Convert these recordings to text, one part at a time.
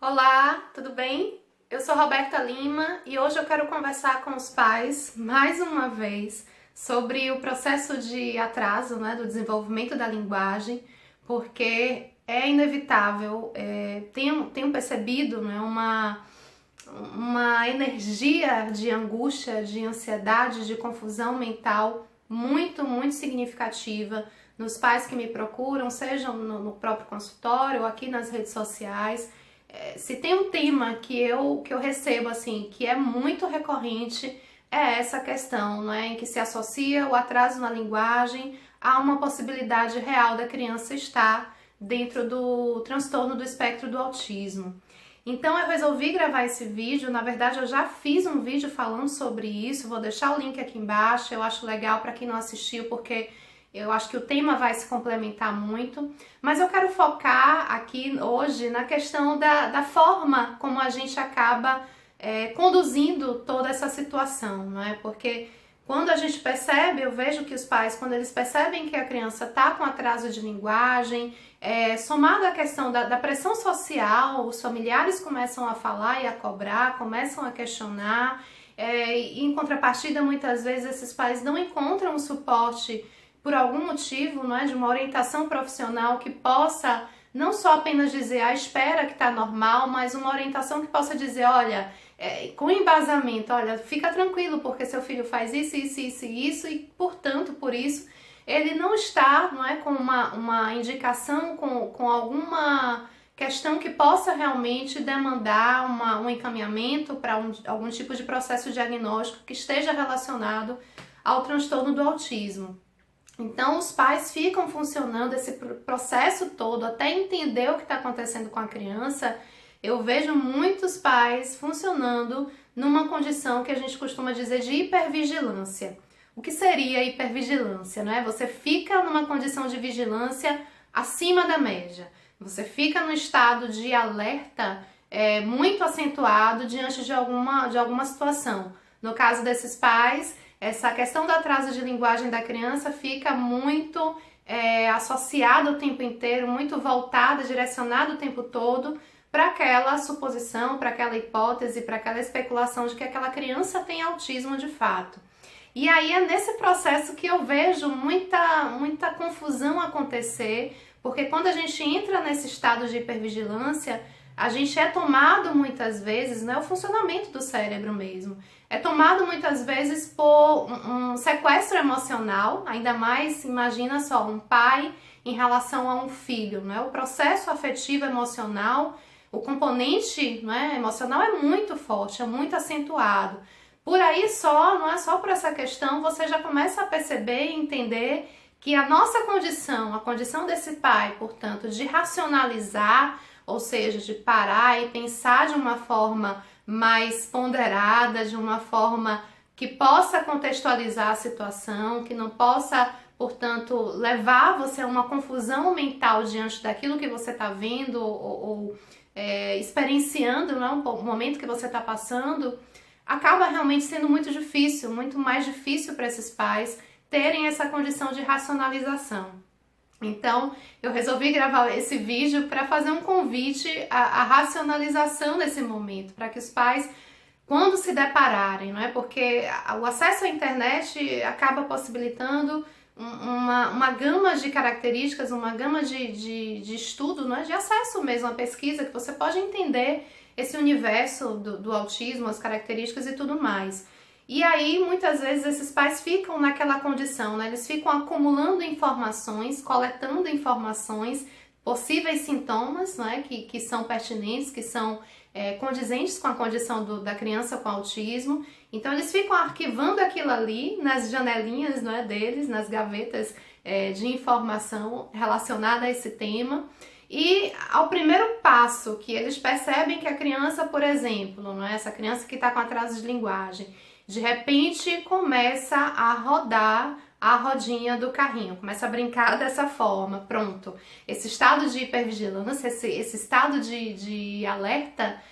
Olá, tudo bem? Eu sou Roberta Lima e hoje eu quero conversar com os pais, mais uma vez, sobre o processo de atraso, do desenvolvimento da linguagem, porque é inevitável, tenho percebido, uma energia de angústia, de ansiedade, de confusão mental muito significativa nos pais que me procuram, sejam no próprio consultório ou aqui nas redes sociais. Se tem um tema que eu recebo assim, que é muito recorrente, é essa questão, em que se associa o atraso na linguagem a uma possibilidade real da criança estar dentro do transtorno do espectro do autismo. Então eu resolvi gravar esse vídeo. Na verdade eu já fiz um vídeo falando sobre isso, vou deixar o link aqui embaixo. Eu acho legal para quem não assistiu, porque eu acho que o tema vai se complementar muito, mas eu quero focar aqui hoje na questão da forma como a gente acaba conduzindo toda essa situação, não é? Porque quando a gente percebe, eu vejo que os pais, quando eles percebem que a criança está com atraso de linguagem, somado à questão da pressão social, os familiares começam a falar e a cobrar, começam a questionar, e em contrapartida, muitas vezes esses pais não encontram o suporte por algum motivo, de uma orientação profissional que possa não só apenas dizer, espera que está normal, mas uma orientação que possa dizer, olha, com embasamento, olha, fica tranquilo, porque seu filho faz isso, e portanto, por isso, ele não está, com uma indicação, com alguma questão que possa realmente demandar um encaminhamento para algum tipo de processo diagnóstico que esteja relacionado ao transtorno do autismo. Então os pais ficam funcionando esse processo todo até entender o que está acontecendo com a criança. Eu vejo muitos pais funcionando numa condição que a gente costuma dizer de hipervigilância. O que seria hipervigilância? Você fica numa condição de vigilância acima da média. Você fica no estado de alerta muito acentuado diante de alguma situação. No caso desses pais, essa questão do atraso de linguagem da criança fica muito associada o tempo inteiro, muito voltada, direcionada o tempo todo para aquela suposição, para aquela hipótese, para aquela especulação de que aquela criança tem autismo de fato. E aí é nesse processo que eu vejo muita confusão acontecer, porque quando a gente entra nesse estado de hipervigilância, a gente é tomado muitas vezes, o funcionamento do cérebro mesmo, é tomado muitas vezes por um sequestro emocional, ainda mais, imagina só, um pai em relação a um filho, o processo afetivo emocional, o componente emocional é muito forte, é muito acentuado. Por aí só, não é só por essa questão, você já começa a perceber e entender que a nossa condição, a condição desse pai, portanto, de racionalizar, ou seja, de parar e pensar de uma forma mais ponderada, de uma forma que possa contextualizar a situação, que não possa, portanto, levar você a uma confusão mental diante daquilo que você está vendo ou experienciando, o momento que você está passando, acaba realmente sendo muito difícil, muito mais difícil para esses pais terem essa condição de racionalização. Então, eu resolvi gravar esse vídeo para fazer um convite à racionalização desse momento, para que os pais, quando se depararem, porque o acesso à internet acaba possibilitando uma gama de características, uma gama de estudo, de acesso mesmo à pesquisa, que você pode entender esse universo do autismo, as características e tudo mais. E aí, muitas vezes, esses pais ficam naquela condição, eles ficam acumulando informações, coletando informações, possíveis sintomas, que são pertinentes, que são condizentes com a condição da criança com autismo. Então, eles ficam arquivando aquilo ali nas janelinhas deles, nas gavetas de informação relacionada a esse tema. E ao primeiro passo que eles percebem que a criança, por exemplo, essa criança que está com atraso de linguagem, de repente começa a rodar a rodinha do carrinho, começa a brincar dessa forma, pronto. Esse estado de hipervigilância, esse estado de alerta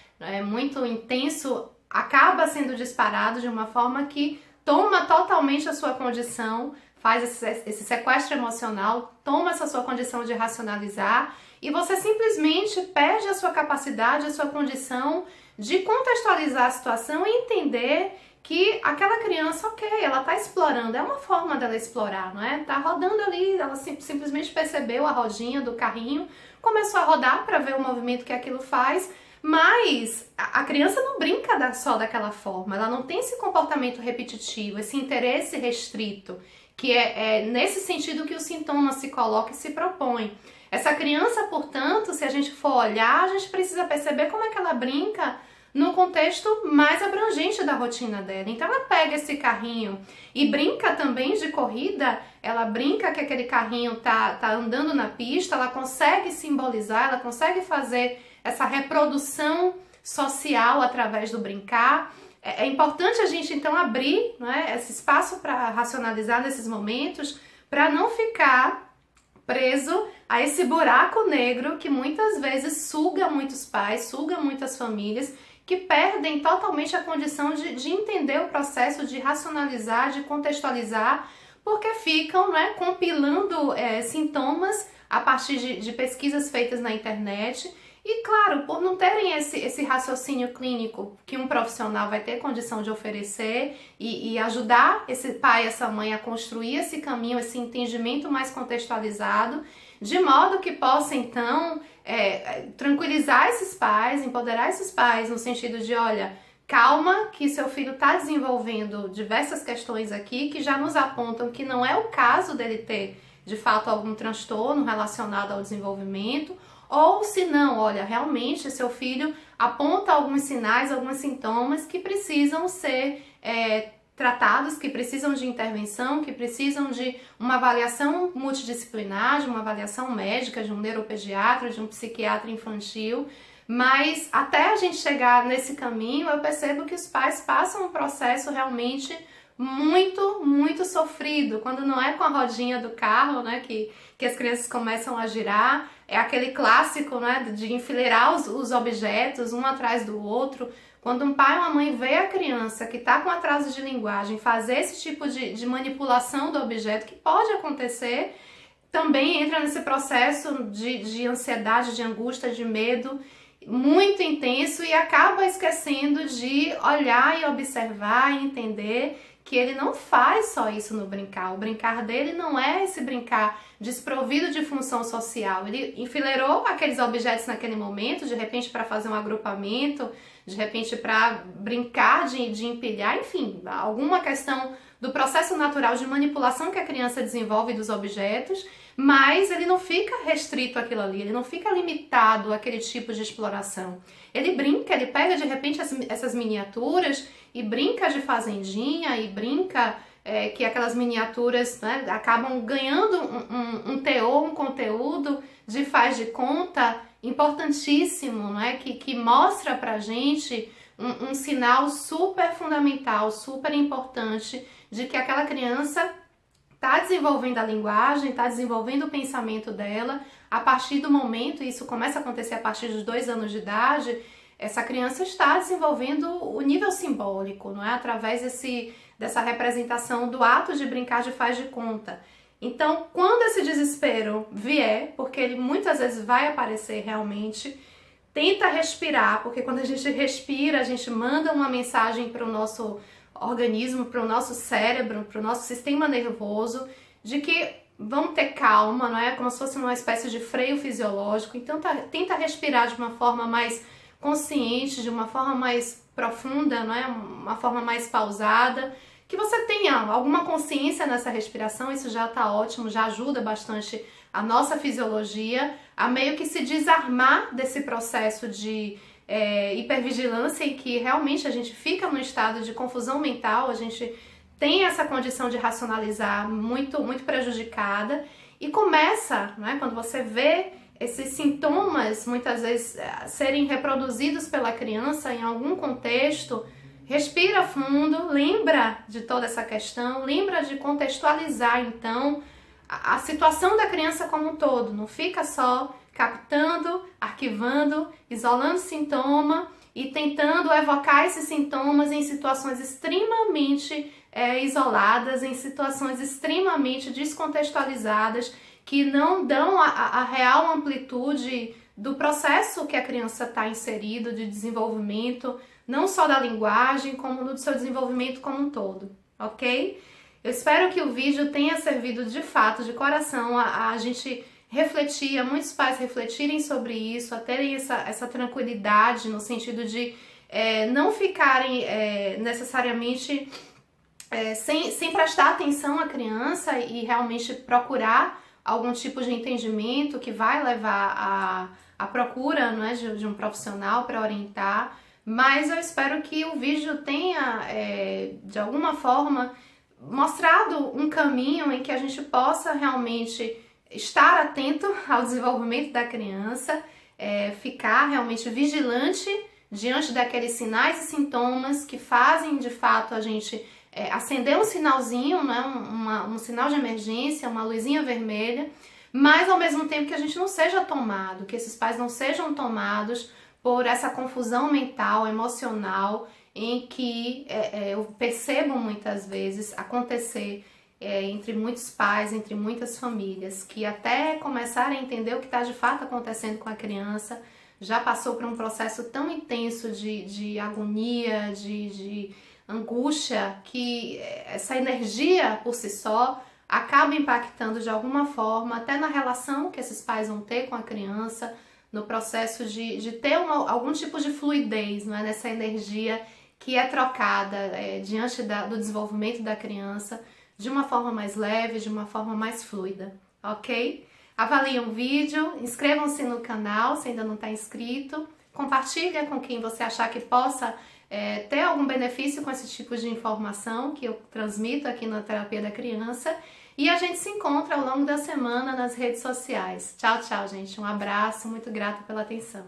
muito intenso, acaba sendo disparado de uma forma que toma totalmente a sua condição, faz esse sequestro emocional, toma essa sua condição de racionalizar e você simplesmente perde a sua capacidade, a sua condição de contextualizar a situação e entender que aquela criança, ok, ela tá explorando, é uma forma dela explorar, não é? Tá rodando ali, ela simplesmente percebeu a rodinha do carrinho, começou a rodar para ver o movimento que aquilo faz, mas a criança não brinca só daquela forma, ela não tem esse comportamento repetitivo, esse interesse restrito, que é nesse sentido que o sintoma se coloca e se propõe. Essa criança, portanto, se a gente for olhar, a gente precisa perceber como é que ela brinca no contexto mais abrangente da rotina dela. Então ela pega esse carrinho e brinca também de corrida, ela brinca que aquele carrinho tá andando na pista, ela consegue simbolizar, ela consegue fazer essa reprodução social através do brincar. É importante a gente então abrir, né, esse espaço para racionalizar nesses momentos, para não ficar preso a esse buraco negro que muitas vezes suga muitos pais, suga muitas famílias, que perdem totalmente a condição de entender o processo, de racionalizar, de contextualizar, porque ficam, né, compilando sintomas a partir de pesquisas feitas na internet. E claro, por não terem esse raciocínio clínico que um profissional vai ter condição de oferecer e ajudar esse pai, essa mãe a construir esse caminho, esse entendimento mais contextualizado, de modo que possa então tranquilizar esses pais, empoderar esses pais no sentido de, olha, calma que seu filho está desenvolvendo diversas questões aqui que já nos apontam que não é o caso dele ter de fato algum transtorno relacionado ao desenvolvimento. Ou se não, olha, realmente seu filho aponta alguns sinais, alguns sintomas que precisam ser tratados, que precisam de intervenção, que precisam de uma avaliação multidisciplinar, de uma avaliação médica, de um neuropediatra, de um psiquiatra infantil. Mas até a gente chegar nesse caminho, eu percebo que os pais passam um processo realmente muito, muito sofrido, quando não é com a rodinha do carro, né, que as crianças começam a girar, é aquele clássico, né, de enfileirar os objetos um atrás do outro. Quando um pai ou uma mãe vê a criança que está com atraso de linguagem fazer esse tipo de manipulação do objeto, que pode acontecer, também entra nesse processo de ansiedade, de angústia, de medo, muito intenso, e acaba esquecendo de olhar e observar e entender que ele não faz só isso no brincar. O brincar dele não é esse brincar desprovido de função social. Ele enfileirou aqueles objetos naquele momento, de repente para fazer um agrupamento, de repente para brincar de empilhar, enfim, alguma questão do processo natural de manipulação que a criança desenvolve dos objetos, mas ele não fica restrito àquilo ali, ele não fica limitado àquele tipo de exploração. Ele brinca, ele pega de repente essas miniaturas e brinca de fazendinha e brinca que aquelas miniaturas, né, acabam ganhando um teor, um conteúdo de faz de conta importantíssimo, né, que mostra pra gente um sinal super fundamental, super importante de que aquela criança está desenvolvendo a linguagem, está desenvolvendo o pensamento dela. A partir do momento, isso começa a acontecer a partir dos 2 anos de idade, essa criança está desenvolvendo o nível simbólico, não é? Através dessa representação do ato de brincar de faz de conta. Então, quando esse desespero vier, porque ele muitas vezes vai aparecer realmente, tenta respirar, porque quando a gente respira, a gente manda uma mensagem para o nosso organismo, para o nosso cérebro, para o nosso sistema nervoso, de que vamos ter calma, não é? Como se fosse uma espécie de freio fisiológico. Então, tenta respirar de uma forma mais consciente, de uma forma mais profunda, não é? Uma forma mais pausada, que você tenha alguma consciência nessa respiração. Isso já está ótimo, já ajuda bastante a nossa fisiologia a meio que se desarmar desse processo de hipervigilância, em que realmente a gente fica num estado de confusão mental, a gente tem essa condição de racionalizar muito, muito prejudicada, e começa, né, quando você vê esses sintomas muitas vezes serem reproduzidos pela criança em algum contexto, respira fundo, lembra de toda essa questão, lembra de contextualizar então a situação da criança como um todo, não fica só captando, arquivando, isolando sintoma e tentando evocar esses sintomas em situações extremamente isoladas, em situações extremamente descontextualizadas, que não dão a real amplitude do processo que a criança está inserido de desenvolvimento, não só da linguagem, como do seu desenvolvimento como um todo, ok? Eu espero que o vídeo tenha servido de fato, de coração, a gente refletir, a muitos pais refletirem sobre isso, a terem essa tranquilidade no sentido de não ficarem necessariamente sem prestar atenção à criança e realmente procurar algum tipo de entendimento que vai levar à procura, não é, de um profissional para orientar. Mas eu espero que o vídeo tenha, de alguma forma, mostrado um caminho em que a gente possa realmente estar atento ao desenvolvimento da criança, ficar realmente vigilante diante daqueles sinais e sintomas que fazem de fato a gente acender um sinalzinho, né, um sinal de emergência, uma luzinha vermelha, mas ao mesmo tempo que a gente não seja tomado, que esses pais não sejam tomados por essa confusão mental, emocional, em que eu percebo muitas vezes acontecer entre muitos pais, entre muitas famílias, que até começarem a entender o que está de fato acontecendo com a criança, já passou por um processo tão intenso de agonia, de angústia, que essa energia por si só acaba impactando de alguma forma até na relação que esses pais vão ter com a criança, no processo de ter algum tipo de fluidez, não é? Nessa energia que é trocada diante do desenvolvimento da criança de uma forma mais leve, de uma forma mais fluida, ok? Avaliem o vídeo, inscrevam-se no canal se ainda não está inscrito, compartilha com quem você achar que possa ter algum benefício com esse tipo de informação que eu transmito aqui na Terapia da Criança, e a gente se encontra ao longo da semana nas redes sociais. Tchau, tchau, gente. Um abraço, muito grata pela atenção.